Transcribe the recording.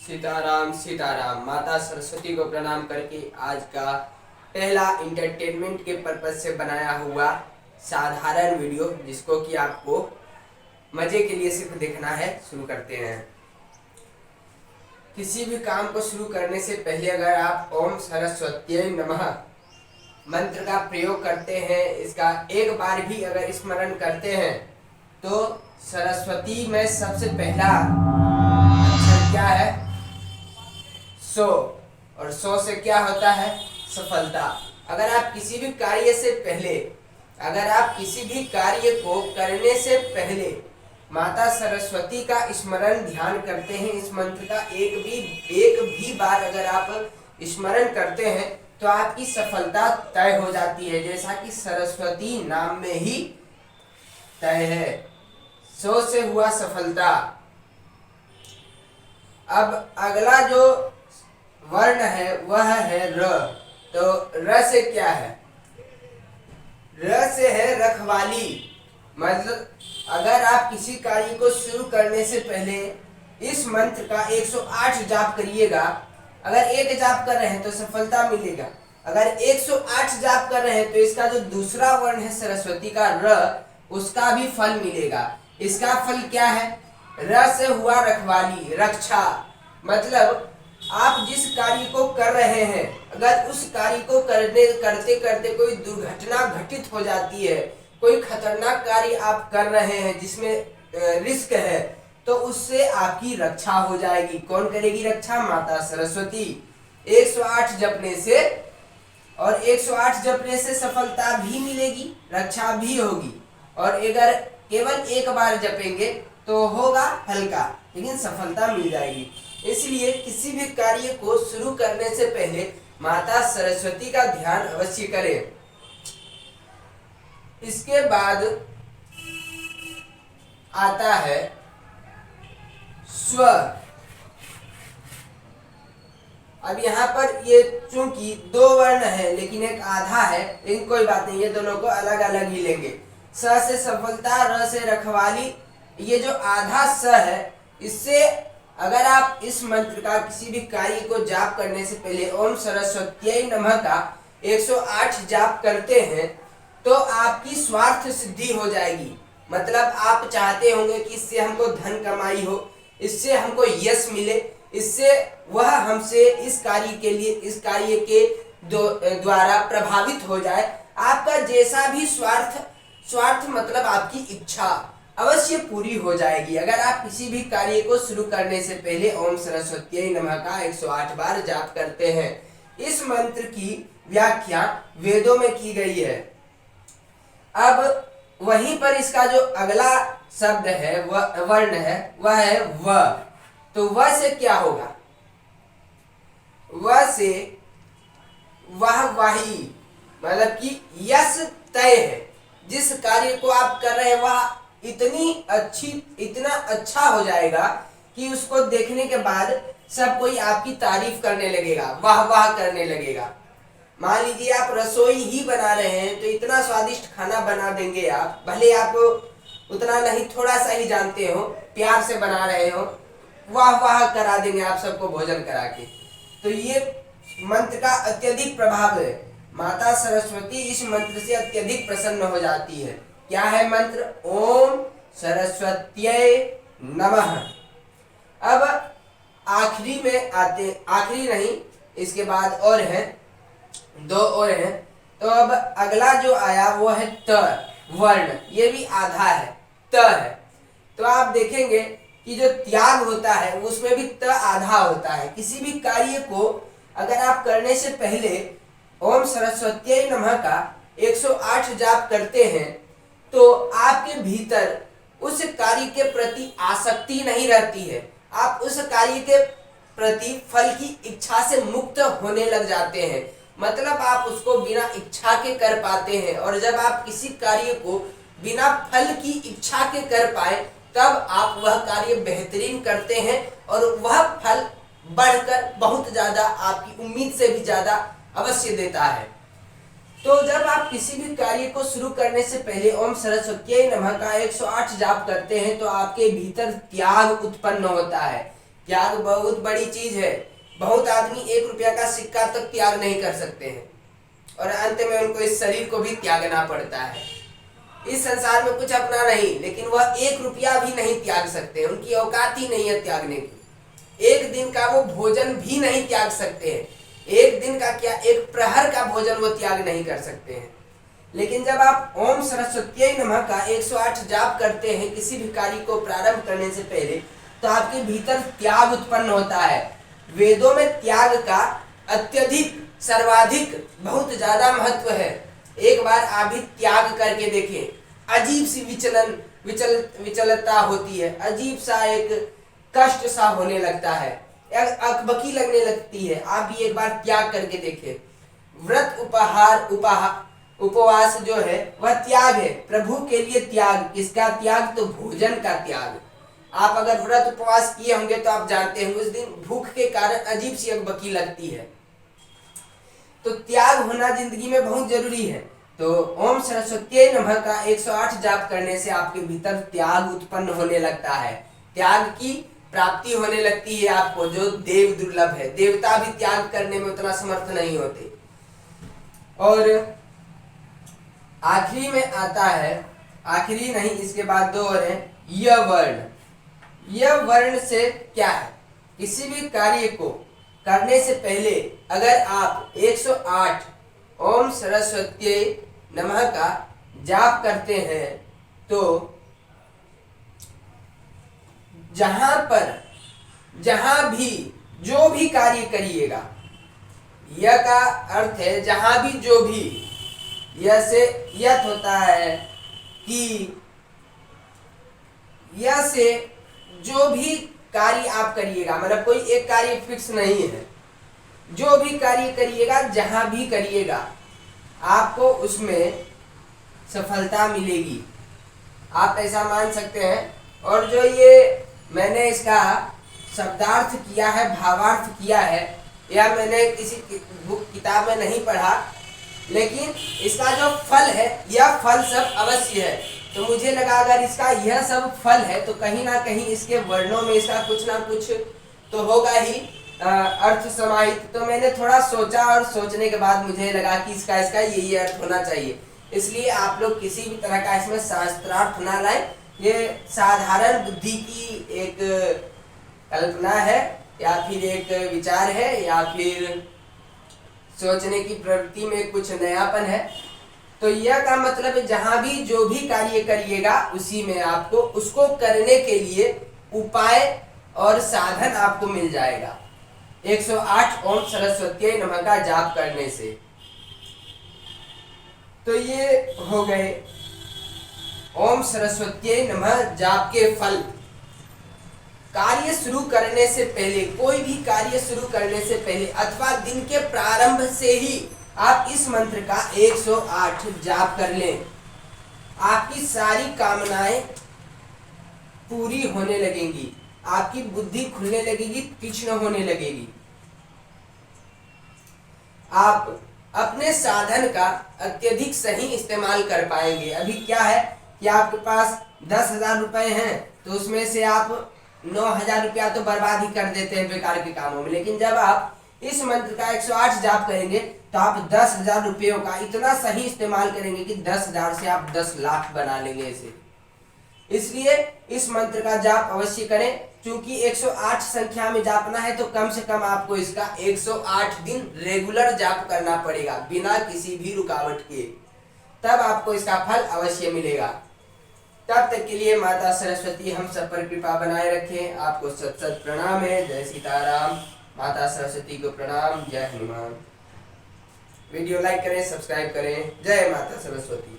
सीताराम सीताराम। माता सरस्वती को प्रणाम करके आज का पहला इंटरटेनमेंट के पर्पज से बनाया हुआ साधारण वीडियो, जिसको कि आपको मजे के लिए सिर्फ देखना है, शुरू करते हैं। किसी भी काम को शुरू करने से पहले अगर आप ओम सरस्वत्यै नमः मंत्र का प्रयोग करते हैं, इसका एक बार भी अगर स्मरण करते हैं, तो सरस्वती में सबसे पहला अक्षर क्या है? सो। और सो से क्या होता है? सफलता। अगर आप किसी भी कार्य से पहले, अगर आप किसी भी कार्य को करने से पहले माता सरस्वती का स्मरण ध्यान करते हैं, इस मंत्र का एक भी बार अगर आप स्मरण करते हैं, तो आपकी सफलता तय हो जाती है, जैसा कि सरस्वती नाम में ही तय है। सो से हुआ सफलता। अब अगला जो वर्ण है वह है र। तो र से क्या है? र से है रखवाली। मतलब अगर आप किसी कार्य को शुरू करने से पहले इस मंत्र का 108 जाप करिएगा। अगर एक जाप कर रहे हैं तो सफलता मिलेगा, अगर 108 जाप कर रहे हैं तो इसका जो दूसरा वर्ण है सरस्वती का र, उसका भी फल मिलेगा। इसका फल क्या है? र से हुआ रखवाली, रक्षा। मतलब आप जिस कार्य को कर रहे हैं, अगर उस कार्य को करते करते कोई दुर्घटना घटित हो जाती है, कोई खतरनाक कार्य आप कर रहे हैं जिसमें रिस्क है, तो उससे आपकी रक्षा हो जाएगी। कौन करेगी रक्षा? माता सरस्वती। 108 जपने से, और 108 जपने से सफलता भी मिलेगी, रक्षा भी होगी। और अगर केवल एक बार जपेंगे तो होगा हल्का, लेकिन सफलता मिल जाएगी। इसलिए किसी भी कार्य को शुरू करने से पहले माता सरस्वती का ध्यान अवश्य करें। इसके बाद आता है स्व। अब यहाँ पर ये चूंकि दो वर्ण है लेकिन एक आधा है, लेकिन कोई बात नहीं, ये दोनों को अलग अलग ही लेंगे। स से सफलता, र से रखवाली। ये जो आधा स है, इससे अगर आप इस मंत्र का किसी भी कार्य को जाप करने से पहले ओम सरस्वत्यै नमः का 108 जाप करते हैं, तो आपकी स्वार्थ सिद्धि हो जाएगी। मतलब आप चाहते होंगे कि इससे हमको धन कमाई हो, इससे हमको यश मिले, इससे वह हमसे इस कार्य के लिए, इस कार्य के द्वारा प्रभावित हो जाए। आपका जैसा भी स्वार्थ मतलब आपकी इच्छा अवश्य पूरी हो जाएगी, अगर आप किसी भी कार्य को शुरू करने से पहले ओम सरस्वत्यै नमः का 108 बार जाप करते हैं। इस मंत्र की व्याख्या वेदों में की गई है। अब वहीं पर इसका जो अगला शब्द है, वह वर्ण है, वह है व। तो व से क्या होगा? व से वाही, मतलब कि यश तय है। जिस कार्य को आप कर रहे हैं वह इतना अच्छा हो जाएगा कि उसको देखने के बाद सब कोई आपकी तारीफ करने लगेगा, वाह वाह करने लगेगा। मान लीजिए आप रसोई ही बना रहे हैं, तो इतना स्वादिष्ट खाना बना देंगे आप, भले आप उतना नहीं, थोड़ा सा ही जानते हो, प्यार से बना रहे हो, वाह वाह करा देंगे आप सबको भोजन करा के। तो ये मंत्र का अत्यधिक प्रभाव है। माता सरस्वती इस मंत्र से अत्यधिक प्रसन्न हो जाती है। क्या है मंत्र? ओम सरस्वत्यै नमः। अब आखिरी में आते, आखिरी नहीं, इसके बाद और है, दो और हैं। तो अब अगला जो आया वो है त वर्ण। ये भी आधा है, त है। तो आप देखेंगे कि जो त्याग होता है उसमें भी त आधा होता है। किसी भी कार्य को अगर आप करने से पहले ओम सरस्वत्यै नमः का 108 जाप करते हैं, तो आपके भीतर उस कार्य के प्रति आसक्ति नहीं रहती है। आप उस कार्य के प्रति फल की इच्छा से मुक्त होने लग जाते हैं। मतलब आप उसको बिना इच्छा के कर पाते हैं, और जब आप किसी कार्य को बिना फल की इच्छा के कर पाए, तब आप वह कार्य बेहतरीन करते हैं और वह फल बढ़कर बहुत ज्यादा, आपकी उम्मीद से भी ज्यादा अवश्य देता है। तो जब आप किसी भी कार्य को शुरू करने से पहले ओम सरस्वत्यै नमः का 108 जाप करते हैं, तो आपके भीतर त्याग उत्पन्न होता है। त्याग बहुत बड़ी चीज है। बहुत आदमी 1 रुपया का सिक्का तक त्याग नहीं कर सकते हैं और अंत में उनको इस शरीर को भी त्यागना पड़ता है। इस संसार में कुछ अपना नहीं, लेकिन वह 1 रुपया भी नहीं त्याग सकते, उनकी औकात ही नहीं है त्यागने की। एक दिन का वो भोजन भी नहीं त्याग सकते हैं, एक दिन का क्या, एक प्रहर का भोजन वो त्याग नहीं कर सकते हैं। लेकिन जब आप ओम सरस्वत्यै नमः का 108 जाप करते हैं किसी भी कार्य को प्रारंभ करने से पहले, तो आपके भीतर त्याग उत्पन्न होता है। वेदों में त्याग का अत्यधिक, सर्वाधिक, बहुत ज्यादा महत्व है। एक बार आप भी त्याग करके देखें, अजीब सी विचलता होती है, अजीब सा एक कष्ट सा होने लगता है, अकबकी लगने लगती है। आप भी एक बार त्याग करके देखें। व्रत उपवास जो है वह त्याग है, प्रभु के लिए त्याग। किसका त्याग? तो भोजन का त्याग। आप अगर व्रत उपवास किए होंगे तो आप जानते हैं उस दिन भूख के कारण अजीब सी अकबकी लगती है। तो त्याग होना जिंदगी में बहुत जरूरी है। तो ओम सरस्वत्यै नमः का 108 जाप करने से आपके भीतर त्याग उत्पन्न होने लगता है, त्याग की प्राप्ति होने लगती है आपको, जो देव दुर्लभ है। देवता भी त्याग करने में उतना समर्थ नहीं होते। और आखिरी में आता है, आखिरी नहीं, इसके बाद 2 और हैं, य वर्ण। यह वर्ण से क्या है? किसी भी कार्य को करने से पहले अगर आप 108 ओम सरस्वत्यै नमः का जाप करते हैं तो जहां भी जो भी कार्य करिएगा, यह का अर्थ है जहां भी जो भी, यह से यथ होता है कि यह से जो भी कार्य आप करिएगा, मतलब कोई एक कार्य फिक्स नहीं है, जो भी कार्य करिएगा, जहां भी करिएगा, आपको उसमें सफलता मिलेगी। आप ऐसा मान सकते हैं। और जो ये मैंने इसका शब्दार्थ किया है, भावार्थ किया है, यह मैंने किसी किताब में नहीं पढ़ा, लेकिन इसका जो फल है, यह फल सब अवश्य है। तो मुझे लगा अगर इसका यह सब फल है तो कहीं ना कहीं इसके वर्णों में इसका कुछ ना कुछ तो होगा ही अर्थ समाहित। तो मैंने थोड़ा सोचा और सोचने के बाद मुझे लगा कि इसका यही अर्थ होना चाहिए। इसलिए आप लोग किसी भी तरह का इसमें शास्त्रार्थ ना लाएं, ये साधारण बुद्धि की एक कल्पना है या फिर एक विचार है या फिर सोचने की प्रवृत्ति में कुछ नयापन है। तो यह का मतलब है जहां भी जो भी कार्य करिएगा उसी में आपको उसको करने के लिए उपाय और साधन आपको मिल जाएगा 108 ओम सरस्वत्यै नमः का जाप करने से। तो ये हो गए ओम सरस्वत्यै नमः जाप के फल। कार्य शुरू करने से पहले, कोई भी कार्य शुरू करने से पहले अथवा दिन के प्रारंभ से ही आप इस मंत्र का 108 जाप कर लें। आपकी सारी कामनाएं पूरी होने लगेंगी, आपकी बुद्धि खुलने लगेगी, तीक्ष्ण होने लगेगी। आप अपने साधन का अत्यधिक सही इस्तेमाल कर पाएंगे। अभी क्या है कि आपके पास 10,000 रुपए हैं तो उसमें से आप 9,000 रुपया तो बर्बाद ही कर देते हैं बेकार के कामों में। लेकिन जब आप इस मंत्र का 108 जाप करेंगे तो आप 10,000 रुपयों का इतना सही इस्तेमाल करेंगे कि 10,000 से आप 10 लाख बना लेंगे इसे। इसलिए इस मंत्र का जाप अवश्य करें। क्योंकि 108 संख्या में जापना है तो कम से कम आपको इसका 108 दिन रेगुलर जाप करना पड़ेगा बिना किसी भी रुकावट के, तब आपको इसका फल अवश्य मिलेगा। तब तक के लिए माता सरस्वती हम सब पर कृपा बनाए रखें। आपको सत सत प्रणाम है। जय सीताराम। माता सरस्वती को प्रणाम। जय हनुमान। वीडियो लाइक करें, सब्सक्राइब करें। जय माता सरस्वती।